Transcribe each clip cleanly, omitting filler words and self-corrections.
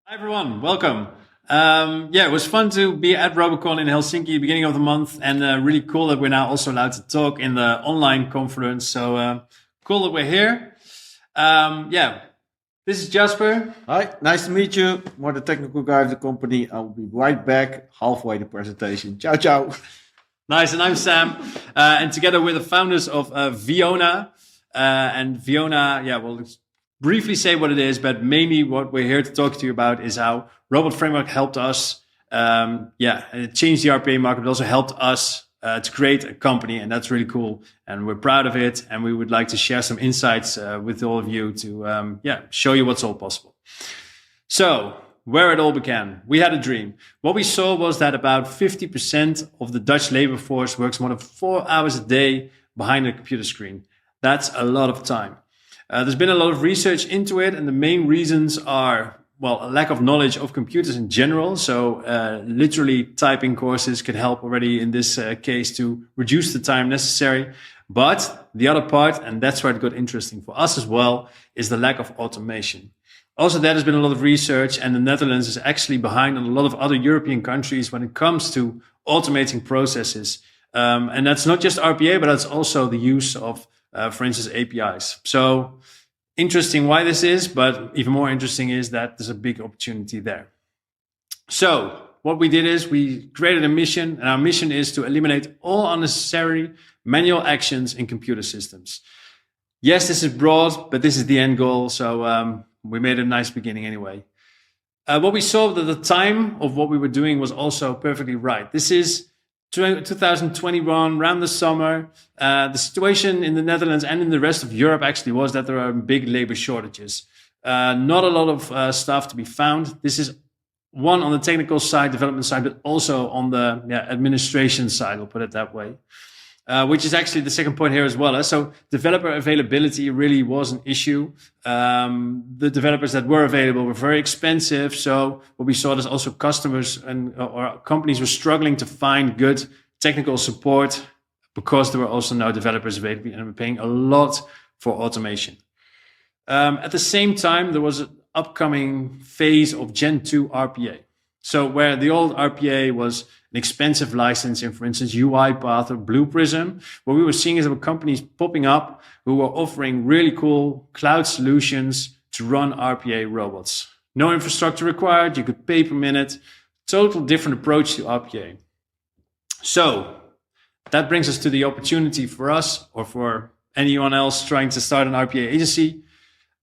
Hi everyone, welcome. It was fun to be at RoboCon in Helsinki beginning of the month, and really cool that we're now also allowed to talk in the online conference. So cool that we're here. This is Jasper. Hi, nice to meet you. More the technical guy of the company. I'll be right back halfway the presentation. Ciao, ciao. Nice, and I'm Sam. And together we're the founders of Viona. And Viona, we'll briefly say what it is, but mainly what we're here to talk to you about is how Robot Framework helped us, it changed the RPA market, but also helped us to create a company, and that's really cool. And we're proud of it, and we would like to share some insights with all of you to, show you what's all possible. So, where it all began, we had a dream. What we saw was that about 50% of the Dutch labor force works more than 4 hours a day behind a computer screen. That's a lot of time. There's been a lot of research into it, and the main reasons are, a lack of knowledge of computers in general. So literally typing courses could help already in this case to reduce the time necessary. But the other part, and that's where it got interesting for us as well, is the lack of automation. Also, there has been a lot of research, and the Netherlands is actually behind on a lot of other European countries when it comes to automating processes. And that's not just RPA, but that's also the use of for instance, APIs. So interesting why this is, but even more interesting is that there's a big opportunity there. So what we did is we created a mission, and our mission is to eliminate all unnecessary manual actions in computer systems. Yes, this is broad, but this is the end goal. So we made a nice beginning anyway. What we saw at the time of what we were doing was also perfectly right. This is 2021, around the summer. The situation in the Netherlands and in the rest of Europe actually was that there are big labor shortages. Not a lot of stuff to be found. This is one on the technical side, development side, but also on the administration side, we'll put it that way. Which is actually the second point here as well. So developer availability really was an issue. The developers that were available were very expensive. So what we saw is also customers or companies were struggling to find good technical support because there were also no developers available, and were paying a lot for automation. At the same time, there was an upcoming phase of Gen 2 RPA. So where the old RPA was an expensive license in, for instance, UiPath or Blue Prism, what we were seeing is there were companies popping up who were offering really cool cloud solutions to run RPA robots. No infrastructure required, you could pay per minute, total different approach to RPA. So that brings us to the opportunity for us or for anyone else trying to start an RPA agency.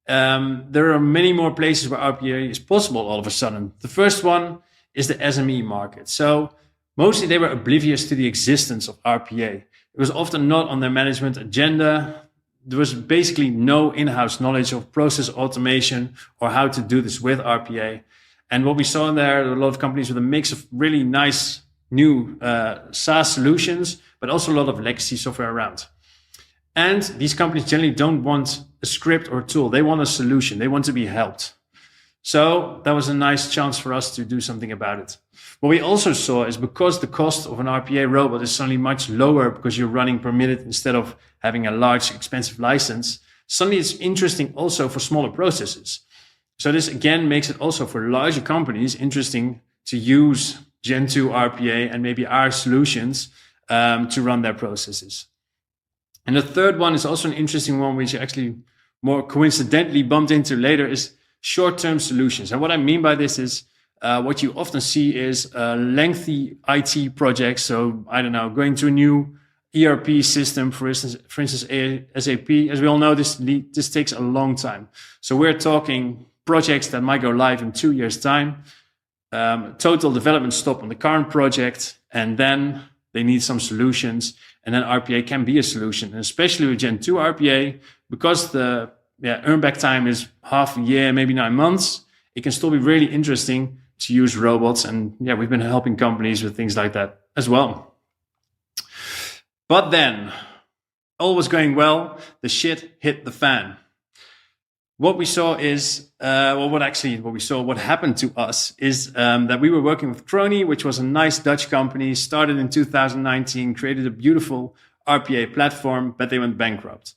There are many more places where RPA is possible all of a sudden. The first one is the SME market. So mostly they were oblivious to the existence of RPA. It was often not on their management agenda. There was basically no in-house knowledge of process automation or how to do this with RPA. And what we saw in there, a lot of companies with a mix of really nice new SaaS solutions, but also a lot of legacy software around. And these companies generally don't want a script or a tool. They want a solution. They want to be helped. So that was a nice chance for us to do something about it. What we also saw is because the cost of an RPA robot is suddenly much lower because you're running per minute instead of having a large, expensive license, suddenly it's interesting also for smaller processes. So this again makes it also for larger companies interesting to use Gen 2 RPA and maybe our solutions to run their processes. And the third one is also an interesting one, which actually more coincidentally bumped into later, is short-term solutions. And what I mean by this is what you often see is lengthy IT projects. So I don't know, going to a new ERP system, for instance, SAP. As we all know, this takes a long time. So we're talking projects that might go live in 2 years' time. Total development stop on the current project, and then they need some solutions. And then RPA can be a solution, and especially with Gen 2 RPA, because the earn back time is half a year, maybe 9 months. It can still be really interesting to use robots. And we've been helping companies with things like that as well. But then all was going well. The shit hit the fan. What we saw is, what happened to us is that we were working with Crony, which was a nice Dutch company, started in 2019, created a beautiful RPA platform, but they went bankrupt.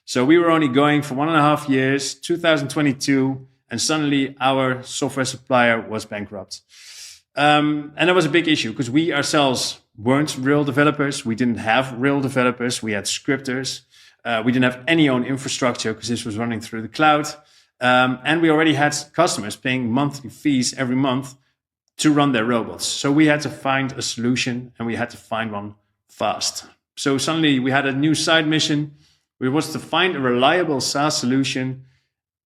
So we were only going for 1.5 years, 2022, and suddenly our software supplier was bankrupt. And that was a big issue because we ourselves weren't real developers. We didn't have real developers. We had scripters. We didn't have any own infrastructure because this was running through the cloud. And we already had customers paying monthly fees every month to run their robots. So we had to find a solution, and we had to find one fast. So suddenly we had a new side mission. It was to find a reliable SaaS solution,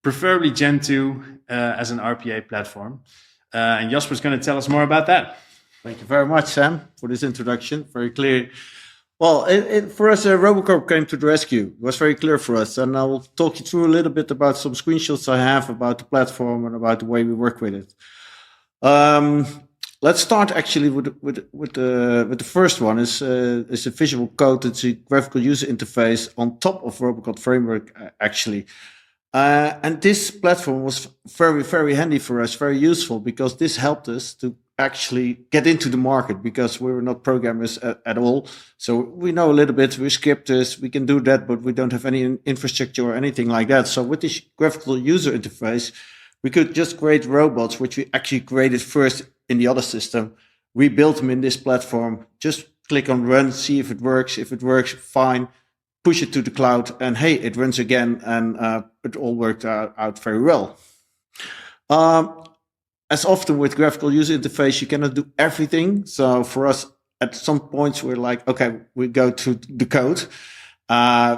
preferably Gen 2 as an RPA platform. And Jasper's going to tell us more about that. Thank you very much, Sam, for this introduction. Very clear. Well, for us, Robocorp came to the rescue. It was very clear for us. And I will talk you through a little bit about some screenshots I have about the platform and about the way we work with it. Let's start actually with the first one. It's a visual code. It's a graphical user interface on top of Robocorp framework, actually. And this platform was very, very handy for us, very useful, because this helped us to actually get into the market, because we were not programmers at all. So we know a little bit, we're scripters, we can do that, but we don't have any infrastructure or anything like that. So with this graphical user interface, we could just create robots, which we actually created first in the other system. We built them in this platform, just click on run, see if it works. If it works, fine. Push it to the cloud, and hey, it runs again, and it all worked out very well. As often with graphical user interface, you cannot do everything. So for us, at some points, we're like, okay, we go to the code.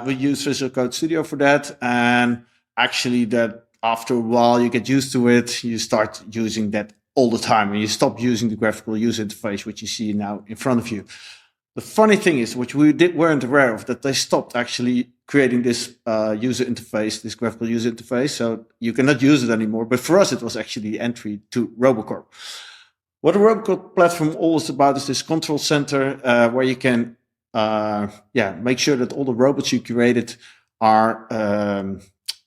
We use Visual Code Studio for that, and actually, that after a while, you get used to it. You start using that all the time, and you stop using the graphical user interface, which you see now in front of you. The funny thing is, which we weren't aware of, that they stopped actually creating this user interface, this graphical user interface. So you cannot use it anymore. But for us, it was actually the entry to Robocorp. What the Robocorp platform all is about is this control center where you can make sure that all the robots you created are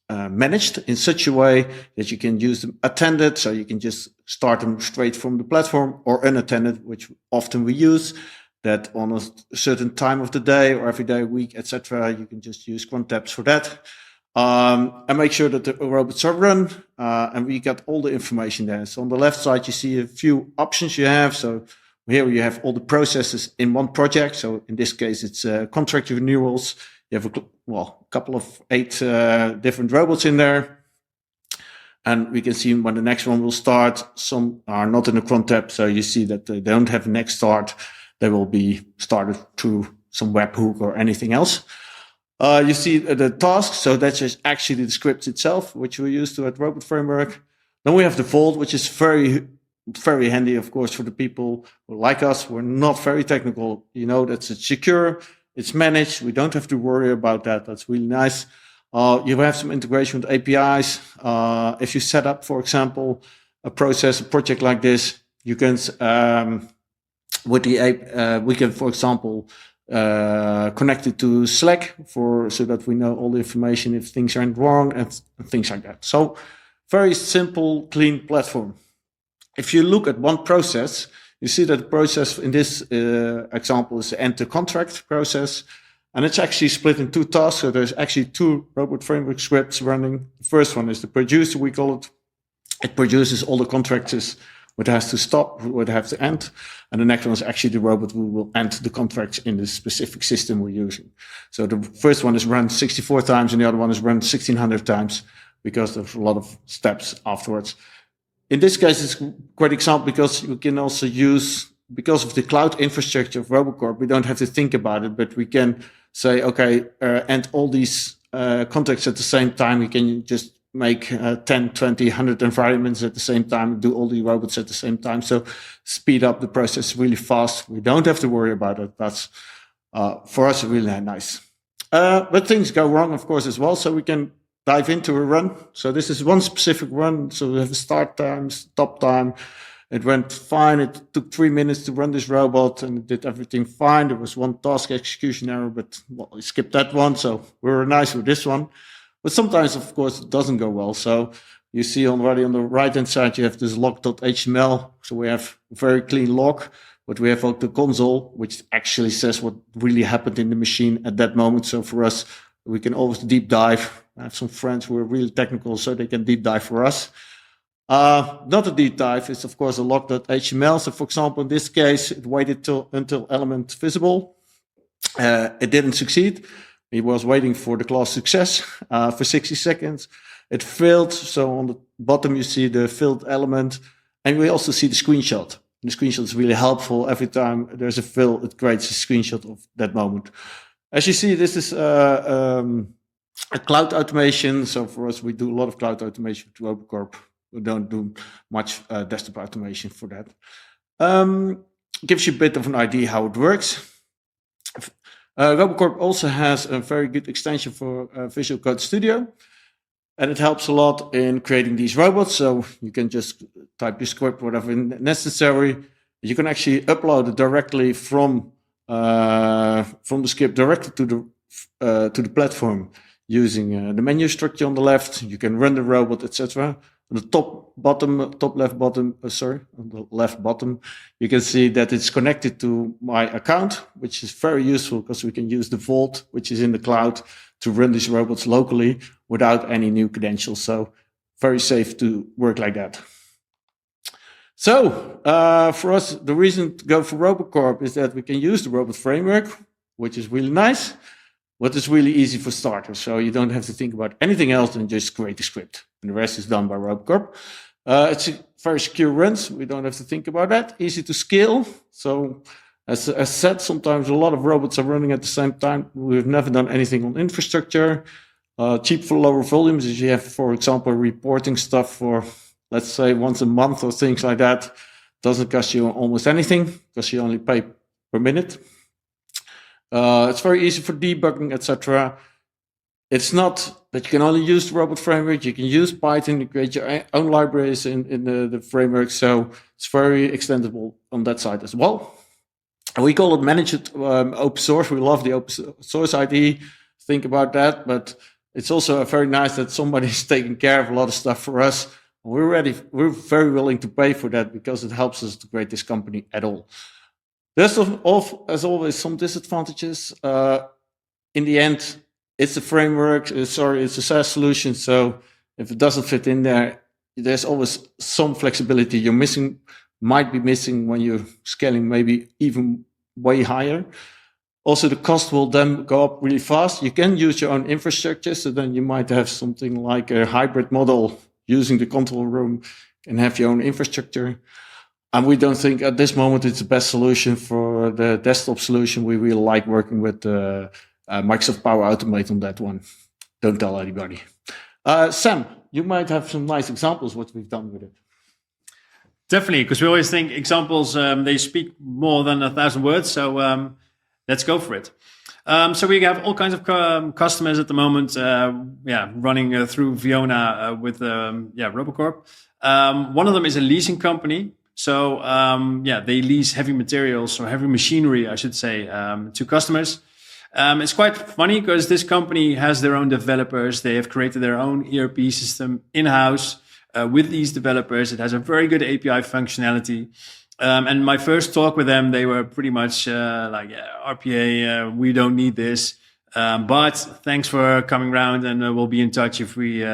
managed in such a way that you can use them attended. So you can just start them straight from the platform, or unattended, which often we use. That on a certain time of the day or every day, week, etc., you can just use cron tabs for that, and make sure that the robots are run, and we got all the information there. So on the left side, you see a few options you have. So here you have all the processes in one project. So in this case, it's contract renewals. You have a couple of 8 different robots in there. And we can see when the next one will start. Some are not in the cron tab, so you see that they don't have a next start. They will be started through some webhook or anything else. You see the tasks. So that's just actually the script itself, which we use to at Robot Framework. Then we have the vault, which is very, very handy, of course, for the people who like us. We're not very technical. You know, it's secure, it's managed. We don't have to worry about that. That's really nice. You have some integration with APIs. If you set up, for example, a project like this, you can, with the we can, for example, connect it to Slack so that we know all the information if things aren't wrong and things like that. So very simple, clean platform. If you look at one process, you see that the process in this example is the enter contract process. And it's actually split in 2 tasks. So there's actually 2 robot framework scripts running. The first one is the producer, we call it. It produces all the contracts, what has to stop, what has to end. And the next one is actually the robot who will end the contracts in the specific system we're using. So the first one is run 64 times and the other one is run 1600 times because there's a lot of steps afterwards. In this case, it's a great example because you can also use, because of the cloud infrastructure of Robocorp, we don't have to think about it, but we can say, okay, end all these contracts at the same time. We can just make 10, 20, 100 environments at the same time, do all the robots at the same time. So speed up the process really fast. We don't have to worry about it. That's, for us, really nice. But things go wrong, of course, as well. So we can dive into a run. So this is one specific run. So we have a start time, stop time. It went fine. It took 3 minutes to run this robot and it did everything fine. There was one task execution error, but we skipped that one. So we were nice with this one. But sometimes, of course, it doesn't go well. So you see already on the right-hand side, you have this log.html. So we have a very clean log, but we have the console, which actually says what really happened in the machine at that moment. So for us, we can always deep dive. I have some friends who are really technical, so they can deep dive for us. Not a deep dive. It's of course a log.html. So for example, in this case, it waited until element visible. It didn't succeed. It was waiting for the class success for 60 seconds. It failed. So on the bottom, you see the failed element. And we also see the screenshot. The screenshot is really helpful. Every time there's a fail, it creates a screenshot of that moment. As you see, this is a cloud automation. So for us, we do a lot of cloud automation to Robocorp. We don't do much desktop automation for that. Gives you a bit of an idea how it works. Robocorp also has a very good extension for Visual Code Studio. And it helps a lot in creating these robots. So you can just type your script, whatever necessary. You can actually upload it directly from the script directly to the platform using the menu structure on the left. You can run the robot, etc. On the on the left bottom, you can see that it's connected to my account, which is very useful because we can use the Vault, which is in the cloud, to run these robots locally without any new credentials. So very safe to work like that. So for us, the reason to go for Robocorp is that we can use the robot framework, which is really nice, but it's really easy for starters. So you don't have to think about anything else than just create a script. And the rest is done by Robocorp. It's a very secure runs. We don't have to think about that. Easy to scale. So as said, sometimes a lot of robots are running at the same time. We've never done anything on infrastructure. Cheap for lower volumes. If you have, for example, reporting stuff for, let's say, once a month or things like that, doesn't cost you almost anything because you only pay per minute. It's very easy for debugging, etc. It's not that you can only use the robot framework. You can use Python to create your own libraries in the framework. So it's very extendable on that side as well. And we call it managed open source. We love the open source idea. Think about that. But it's also very nice that somebody's taking care of a lot of stuff for us. We're very willing to pay for that because it helps us to create this company at all. There's, as always, some disadvantages. In the end, it's a framework. It's a SaaS solution. So if it doesn't fit in there, there's always some flexibility might be missing when you're scaling maybe even way higher. Also, the cost will then go up really fast. You can use your own infrastructure. So then you might have something like a hybrid model using the control room and have your own infrastructure. And we don't think at this moment it's the best solution for the desktop solution. We really like working with Microsoft Power Automate on that one. Don't tell anybody. Sam, you might have some nice examples what we've done with it. Definitely, because we always think examples, they speak more than 1,000 words. So let's go for it. So we have all kinds of customers at the moment, running through Viona with Robocorp. One of them is a leasing company. So they lease heavy materials or heavy machinery, I should say, to customers. It's quite funny because this company has their own developers. They have created their own ERP system in-house with these developers. It has a very good API functionality. And my first talk with them, they were pretty much RPA, we don't need this. But thanks for coming around and we'll be in touch if we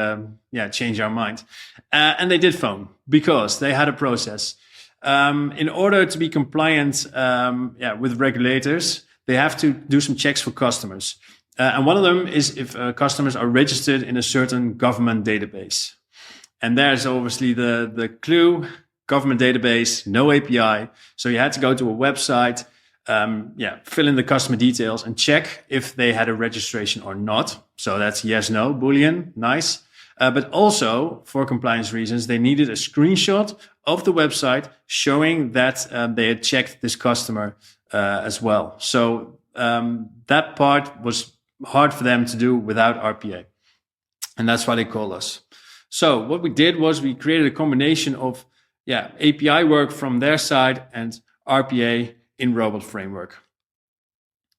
change our mind. And they did phone because they had a process. In order to be compliant with regulators, they have to do some checks for customers. And one of them is if customers are registered in a certain government database. And there's obviously the clue, government database, no API. So you had to go to a website, fill in the customer details and check if they had a registration or not. So that's yes, no, Boolean, nice. But also for compliance reasons, they needed a screenshot of the website showing that they had checked this customer as well. So that part was hard for them to do without RPA. And that's why they call us. So what we did was we created a combination of API work from their side and RPA in Robot Framework.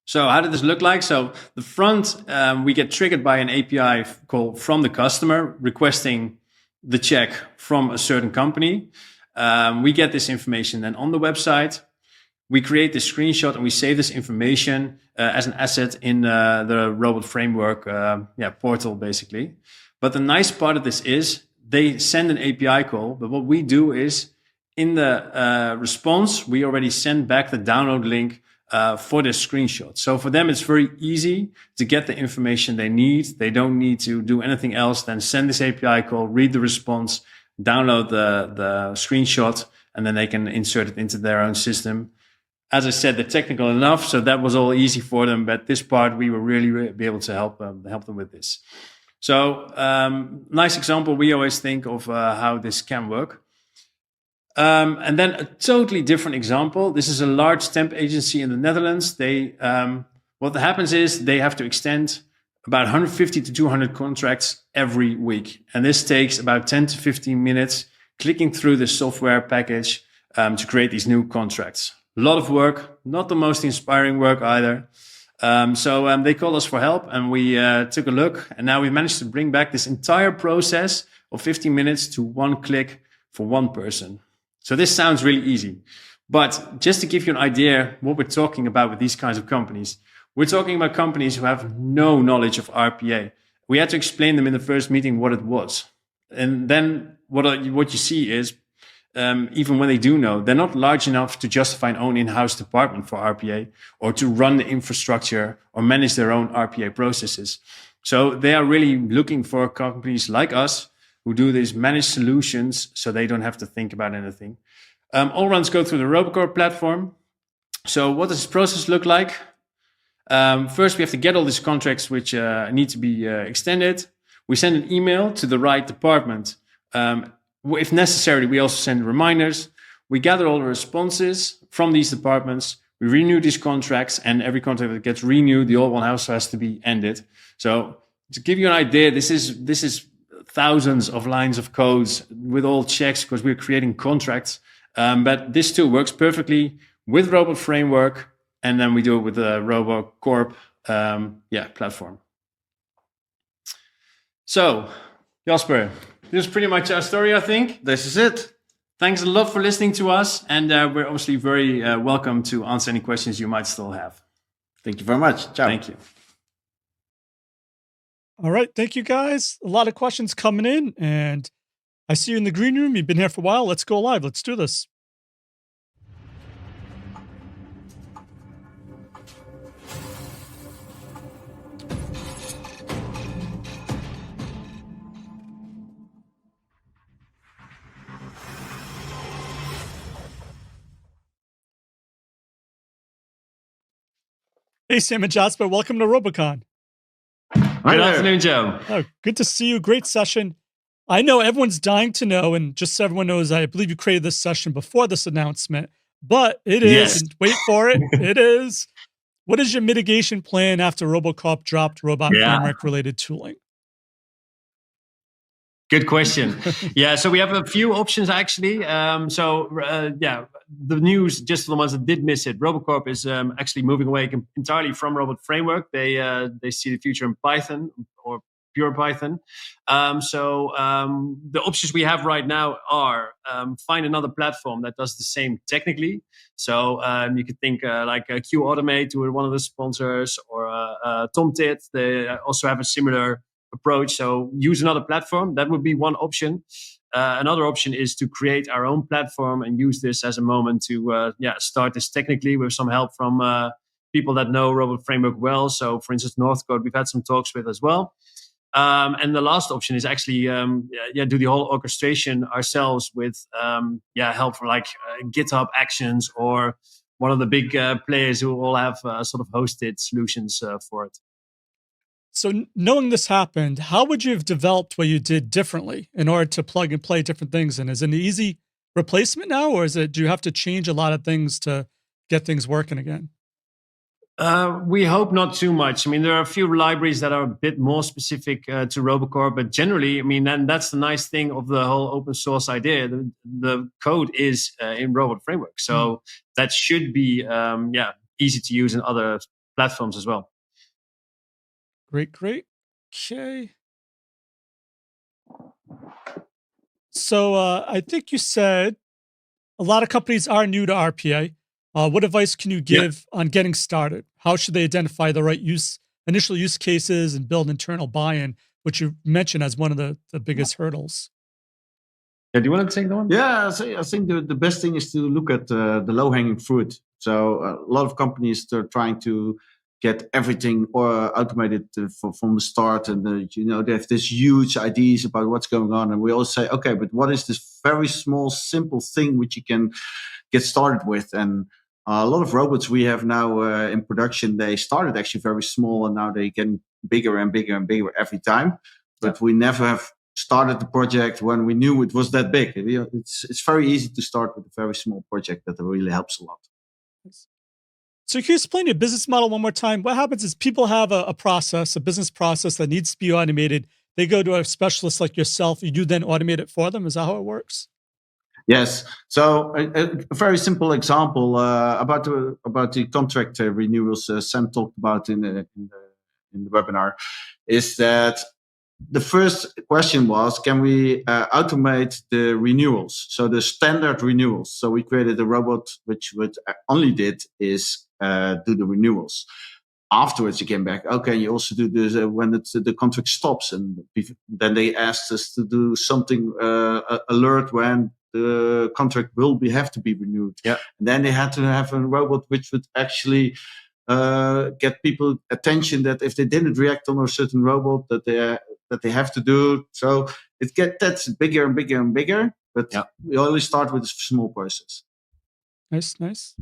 So how did this look like? So the front, we get triggered by an API call from the customer requesting the check from a certain company. We get this information then on the website. We create this screenshot and we save this information as an asset in the Robot Framework portal, basically. But the nice part of this is they send an API call, but what we do is in the response, we already send back the download link for the screenshot. So for them, it's very easy to get the information they need. They don't need to do anything else than send this API call, read the response, download the screenshot, and then they can insert it into their own system. As I said, they're technical enough, so that was all easy for them. But this part, we were really be able to help them with this. So nice example. We always think of how this can work. And then a totally different example. This is a large temp agency in the Netherlands. They what happens is they have to extend about 150 to 200 contracts every week, and this takes about 10 to 15 minutes clicking through the software package to create these new contracts. A lot of work, not the most inspiring work either. So they called us for help, and we took a look, and now we managed to bring back this entire process of 15 minutes to one click for one person. So this sounds really easy, but just to give you an idea what we're talking about with these kinds of companies, we're talking about companies who have no knowledge of RPA. We had to explain them in the first meeting what it was. And then what you see is, even when they do know, they're not large enough to justify an own in-house department for RPA or to run the infrastructure or manage their own RPA processes. So they are really looking for companies like us who do these managed solutions so they don't have to think about anything. All runs go through the Robocorp platform. So what does this process look like? First, we have to get all these contracts which need to be extended. We send an email to the right department. If necessary, we also send reminders. We gather all the responses from these departments. We renew these contracts, and every contract that gets renewed, the old one also has to be ended. So to give you an idea, this is thousands of lines of codes with all checks because we're creating contracts. But this too works perfectly with Robot Framework, and then we do it with the Robocorp platform. So, Jasper, this is pretty much our story, I think. This is it. Thanks a lot for listening to us, and we're obviously very welcome to answer any questions you might still have. Thank you very much. Ciao. Thank you. All right. Thank you, guys. A lot of questions coming in, and I see you in the green room. You've been here for a while. Let's go live. Let's do this. Hey, Sam and Jasper. Welcome to RoboCon. Good afternoon, Joe. Oh, good to see you. Great session. I know everyone's dying to know, and just so everyone knows, I believe you created this session before this announcement, but it is, Yes. and wait for it, it is, what is your mitigation plan after Robocorp dropped Robot Framework related tooling? Good question. Yeah, so we have a few options actually. The news, just for the ones that did miss it, Robocorp is actually moving away entirely from Robot Framework. They see the future in Python or pure Python. The options we have right now are find another platform that does the same technically. So you could think like Q Automate, who are one of the sponsors, or Tomtit. They also have a similar approach. So use another platform. That would be one option. Another option is to create our own platform and use this as a moment to start this technically with some help from people that know Robot Framework well. So for instance, Northcote, we've had some talks with as well. And the last option is actually do the whole orchestration ourselves with help from like GitHub Actions or one of the big players who all have sort of hosted solutions for it. So knowing this happened, how would you have developed what you did differently in order to plug and play different things? And is it an easy replacement now, or do you have to change a lot of things to get things working again? We hope not too much. I mean, there are a few libraries that are a bit more specific to Robocorp, but generally, I mean, and that's the nice thing of the whole open source idea. The code is in Robot Framework, so that should be easy to use in other platforms as well. Great. Okay. So I think you said a lot of companies are new to RPA. What advice can you give on getting started? How should they identify the right initial use cases and build internal buy-in, which you mentioned as one of the biggest hurdles? Yeah, do you want to take that one? Yeah, so I think the best thing is to look at the low-hanging fruit. So a lot of companies are trying to get everything automated from the start, and they have this huge ideas about what's going on, and we all say, okay, but what is this very small, simple thing which you can get started with? And a lot of robots we have now in production, they started actually very small, and now they get bigger and bigger and bigger every time. But we never have started the project when we knew it was that big. It's very easy to start with a very small project that really helps a lot. So can you explain your business model one more time? What happens is people have a process, a business process that needs to be automated. They go to a specialist like yourself. You do then automate it for them. Is that how it works? Yes. So a very simple example about the contract renewals Sam talked about in the webinar is that the first question was, can we automate the renewals? So the standard renewals. So we created a robot which would only did is do the renewals. Afterwards, you came back. Okay, you also do this when the contract stops, and then they asked us to do something alert when the contract will have to be renewed. Yeah. And then they had to have a robot which would actually get people attention that if they didn't react on a certain robot that they have to do. So that's bigger and bigger and bigger. But we always start with a small process. Nice.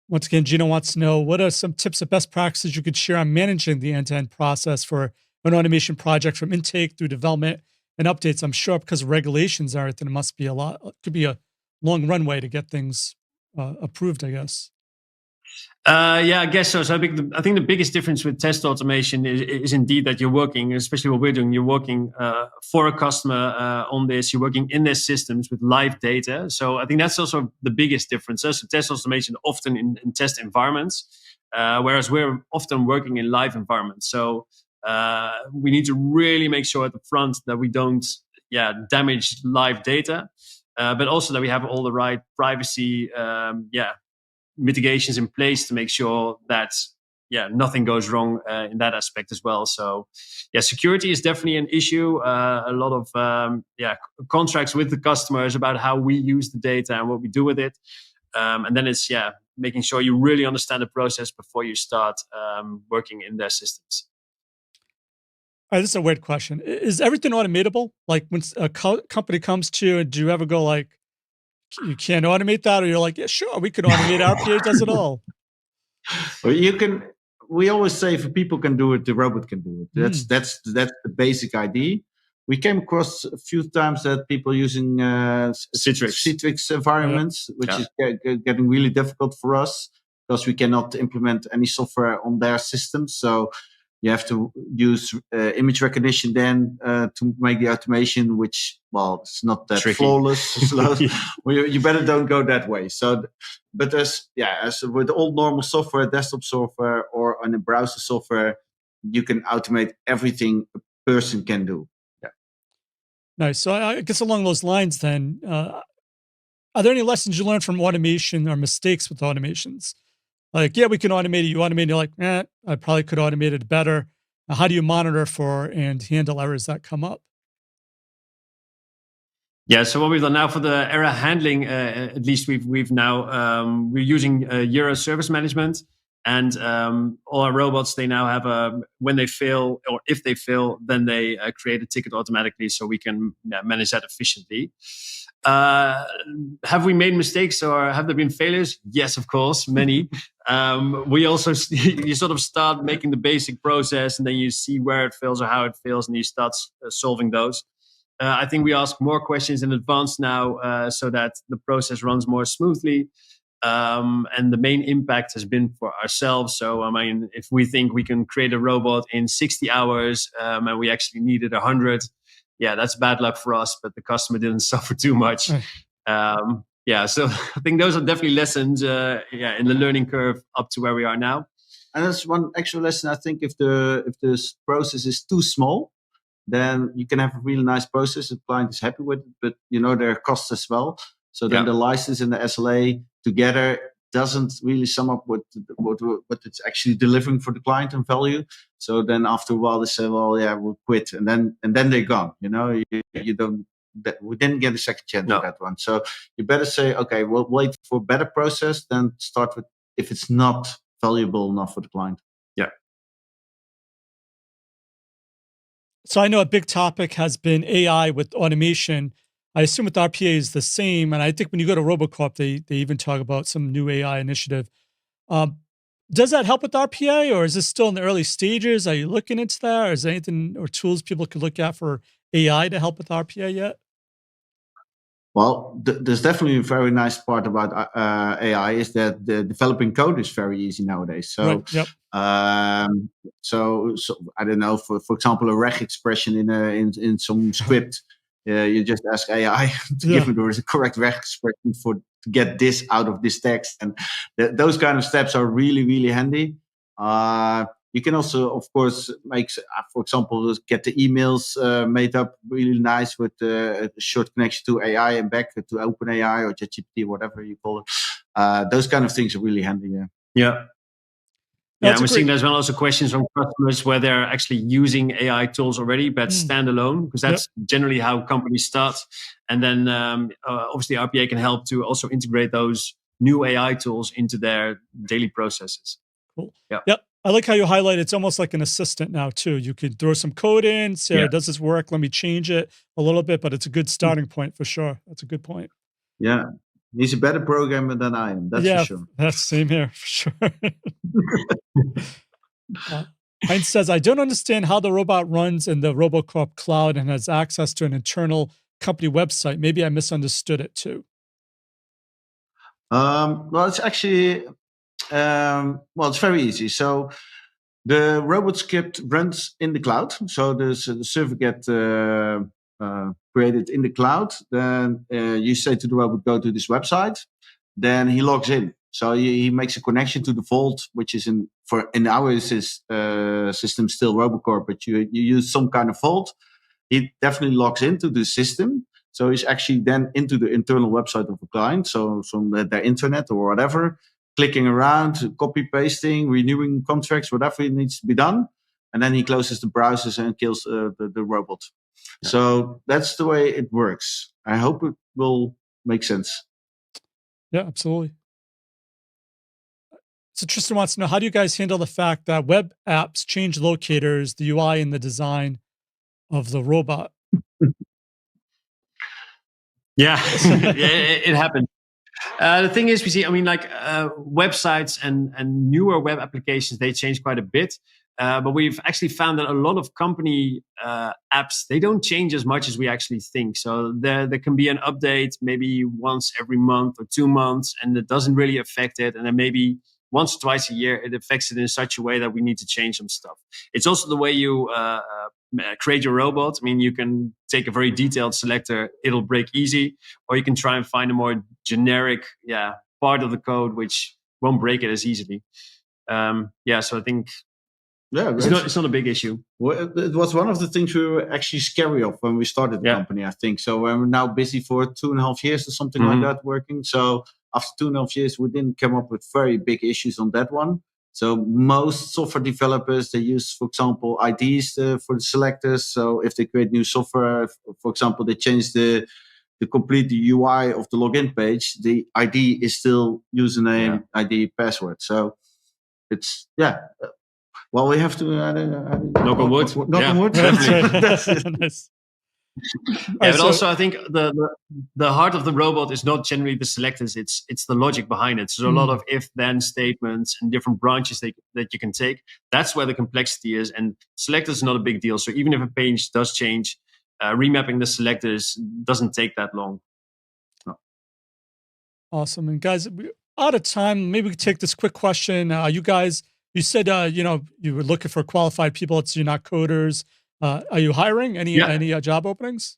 Once again, Gino wants to know, what are some tips of best practices you could share on managing the end-to-end process for an automation project from intake through development and updates? I'm sure because of regulations and everything, it must be a lot. It could be a long runway to get things approved, I guess. Yeah, I guess so. So I think the biggest difference with test automation is indeed that you're working, especially what we're doing, you're working for a customer on this, you're working in their systems with live data. So I think that's also the biggest difference. So test automation often in test environments, whereas we're often working in live environments. So we need to really make sure at the front that we don't damage live data, but also that we have all the right privacy mitigations in place to make sure that nothing goes wrong in that aspect as well. So security is definitely an issue. A lot of contracts with the customers about how we use the data and what we do with it. And then it's making sure you really understand the process before you start working in their systems. All right, this is a weird question. Is everything automatable? Like when a company comes to you, do you ever go like, you can't automate that? Or you're like, yeah, sure, we can automate. RPA does it all. Well, we always say if people can do it, the robot can do it. That's the basic idea. We came across a few times that people using Citrix environments, which is getting really difficult for us because we cannot implement any software on their system. So you have to use image recognition then to make the automation, which, well, it's not that tricky. Flawless. You better don't go that way. So, but as with all normal software, desktop software or on a browser software, you can automate everything a person can do. Yeah. Nice. So I guess along those lines, then, are there any lessons you learned from automation or mistakes with automations? Like, we can automate it. You automate it. You're like, I probably could automate it better. How do you monitor for and handle errors that come up? Yeah, so what we've done now for the error handling, at least we've now we're using Euro Service Management, and all our robots, they now have when they fail or if they fail, then they create a ticket automatically, so we can manage that efficiently. Have we made mistakes or have there been failures? Yes, of course, many. We also you sort of start making the basic process, and then you see where it fails or how it fails, and you start solving those. I think we ask more questions in advance now so that the process runs more smoothly. And the main impact has been for ourselves. So, I mean, if we think we can create a robot in 60 hours and we actually needed 100, that's bad luck for us, but the customer didn't suffer too much. So I think those are definitely lessons in the learning curve up to where we are now. And that's one extra lesson. I think if the process is too small, then you can have a really nice process. The client is happy with it, but there are costs as well. So then the license and the SLA together doesn't really sum up what it's actually delivering for the client and value. So then after a while they say, well, yeah, we'll quit, and then they're gone. You don't. We didn't get a second chance on that one. So you better say, okay, we'll wait for a better process than start with if it's not valuable enough for the client. Yeah. So I know a big topic has been AI with automation. I assume with RPA is the same. And I think when you go to Robocorp, they even talk about some new AI initiative. Does that help with RPA, or is this still in the early stages? Are you looking into that? Or is there anything or tools people could look at for AI to help with RPA yet? Well, there's definitely a very nice part about AI is that the developing code is very easy nowadays. So, right. Yep. So I don't know, for example, a reg expression in some script, you just ask AI to give me the correct reg expression to get this out of this text, and those kind of steps are really, really handy. You can also, of course, make, for example, get the emails made up really nice with a short connection to AI and back to OpenAI or ChatGPT, whatever you call it. Those kind of things are really handy. Yeah. Yeah, we're seeing there's also questions from customers where they're actually using AI tools already, but standalone, because that's generally how companies start. And then obviously RPA can help to also integrate those new AI tools into their daily processes. Cool. Yeah. Yep. I like how you highlight it's almost like an assistant now too. You could throw some code in, say, does this work? Let me change it a little bit, but it's a good starting point for sure. That's a good point. Yeah. He's a better programmer than I am. That's for sure. That's same here for sure. Heinz says, I don't understand how the robot runs in the Robocorp cloud and has access to an internal company website. Maybe I misunderstood it too. Well, it's actually, it's very easy. So the robot script runs in the cloud. So the server gets created in the cloud. Then you say to the robot, go to this website. Then he logs in. So he makes a connection to the vault, which is in our system still Robocorp, but you use some kind of vault. He definitely logs into the system. So he's actually then into the internal website of a client. So from their internet or whatever, clicking around, copy pasting, renewing contracts, whatever it needs to be done. And then he closes the browsers and kills the robot. Yeah. So that's the way it works. I hope it will make sense. Yeah, absolutely. So Tristan wants to know, how do you guys handle the fact that web apps change locators, the UI and the design of the robot? Yeah, it happens. The thing is, we see, websites and newer web applications, they change quite a bit. But we've actually found that a lot of company apps, they don't change as much as we actually think. So there can be an update maybe once every month or 2 months, and it doesn't really affect it. And then maybe once or twice a year, it affects it in such a way that we need to change some stuff. It's also the way you create your robot. I mean, you can take a very detailed selector, it'll break easy, or you can try and find a more generic part of the code which won't break it as easily. So I think it's not a big issue. Well, it was one of the things we were actually scary of when we started the company, I think. So we're now busy for 2.5 years or something like that working. So after 2.5 years, we didn't come up with very big issues on that one. So most software developers, they use, for example, IDs for the selectors. So if they create new software, for example, they change the complete UI of the login page, the ID is still username, ID, password. So it's, well, we have to knock on wood. Knock on wood. That's it. Nice. But also I think the heart of the robot is not generally the selectors, it's the logic behind it. So a lot of if-then statements and different branches that you can take. That's where the complexity is, and selectors is not a big deal. So even if a page does change, remapping the selectors doesn't take that long. No. Awesome. And guys, we're out of time. Maybe we could take this quick question. You said you were looking for qualified people. You're not coders. Are you hiring any job openings?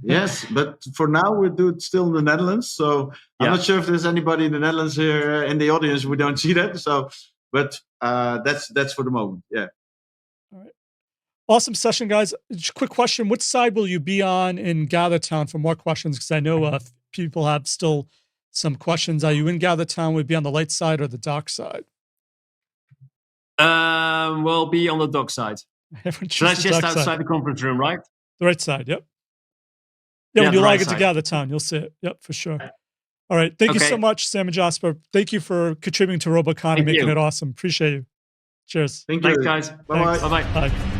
Yes, but for now we do it still in the Netherlands. So I'm not sure if there's anybody in the Netherlands here in the audience. We don't see that. So, but that's for the moment. Yeah. All right. Awesome session, guys. Just quick question: which side will you be on in GatherTown for more questions? Because I know people have still some questions. Are you in Gather Town? Would be on the light side or the dark side? We'll be on the dark side. So that's just outside the conference room, right? The right side, yep. Yeah, when you log into Gather Town, you'll see it. Yep, for sure. All right. Thank you so much, Sam and Jasper. Thank you for contributing to RoboCon and making it awesome. Appreciate you. Cheers. Thank you. Thanks, guys. Bye-bye. Bye-bye. Bye.